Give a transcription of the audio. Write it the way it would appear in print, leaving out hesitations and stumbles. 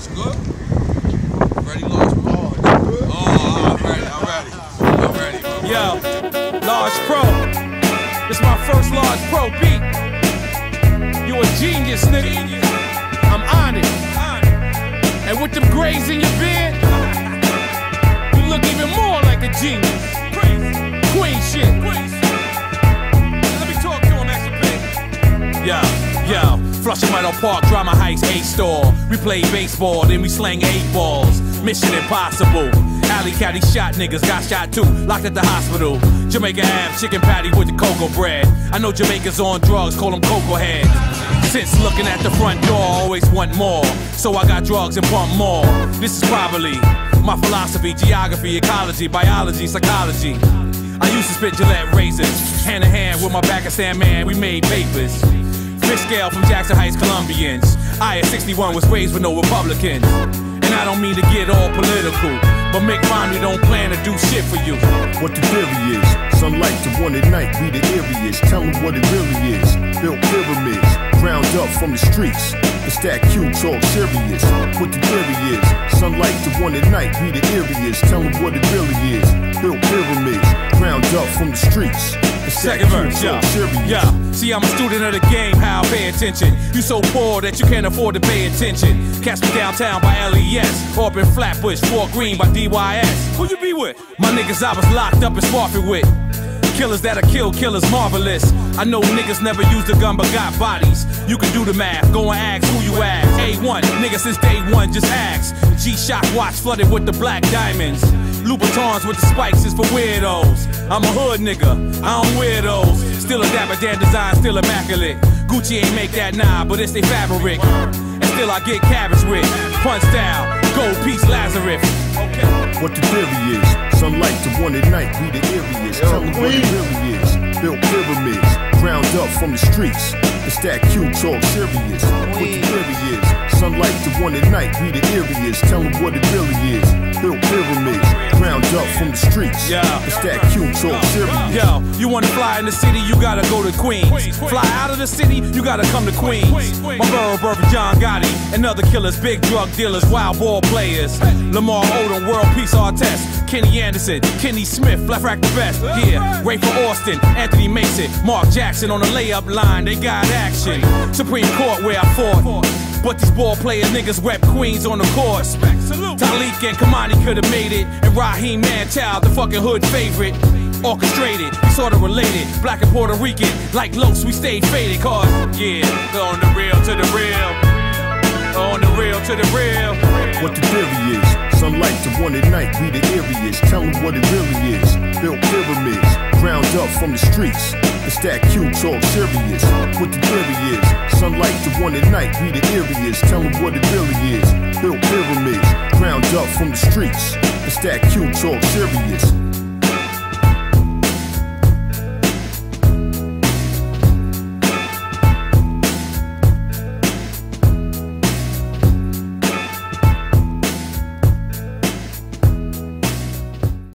It's good? Ready, Large Pro? Oh, I'm ready. Yo, Large Pro. This my first Large Pro beat. You a genius, nigga. I'm on it. And with them grays in your beard, you look even more like a genius. Queen shit. Let me talk to him, XP. Yo, Flushing Meadow Park, Drama Heights, A-Store. We play baseball, then we slang 8 balls. Mission impossible. Alley caddy shot niggas, got shot too, locked at the hospital. Jamaica Ave, chicken patty with the cocoa bread. I know Jamaicans on drugs, call them cocoa heads. Since looking at the front door, always want more. So I got drugs and pump more. This is probably my philosophy, geography, ecology, biology, psychology. I used to spit Gillette razors, hand in hand with my Pakistan man, we made papers. Fish scale from Jackson Heights, Colombians. I at 61 was raised with no Republicans. And I don't mean to get all political, but Mick Romney don't plan to do shit for you. What the theory is, sunlight to one at night, we the areas. Tell them what it really is. Built pyramids, ground up from the streets. It's that Q talk serious. What the theory is, sunlight to one at night, we the areas. Tell them what it really is. Built pyramids, ground up from the streets. Second verse, yeah. See, I'm a student of the game, how I pay attention. You so poor that you can't afford to pay attention. Catch me downtown by LES, or up in Flatbush, Fort Greene by DYS. Who you be with? My niggas I was locked up in Sparford with. Killers that'll kill killers, marvelous. I know niggas never used a gun but got bodies. You can do the math, go and ask who you ask. A1, nigga since day one, just ask. G-Shock watch flooded with the black diamonds. Louboutins with the spikes is for weirdos. I'm a hood nigga, I don't wear those. Still a Dapper Dan design, still immaculate. Gucci ain't make that nah, but it's they fabric. And still I get cabbage with punch style, gold piece Lazarus. Okay. What the theory is, sunlight to one at night, we the areas. Tell them what it really is. Built pyramids, ground up from the streets. It's that Q talk serious. What the theory is, sunlight to one at night, we the areas. Tell them what it really is. Built pyramids, ground up from the streets. It's that Q talk serious. Yo, you wanna fly in the city, you gotta go to Queens. Fly out of the city, you gotta come to Queens. My borough brother John Gotti and other killers, big drug dealers, wild ball players. Lamar Odom, world peace artist. Kenny Anderson, Kenny Smith, left rack the best. Yeah, Rayford Austin, Anthony Mason, Mark Jackson on the layup line, they got action. Supreme Court where I fought. But these ball player niggas rep Queens on the course. Talik and Kamani could've made it. And Raheem Manchild, the fucking hood favorite. Orchestrated, we sorta related. Black and Puerto Rican, like Los, we stayed faded. Cause, yeah, on the real to the real. On the real to the real. What the theory is, sunlight to one at night, we the areas. Tell them what it really is. Built pyramids, ground up from the streets. It's that Q talk serious. What the theory is, sunlight to one at night, we the areas. Tell them what it really is. Built pyramids, ground up from the streets. It's that Q talk serious.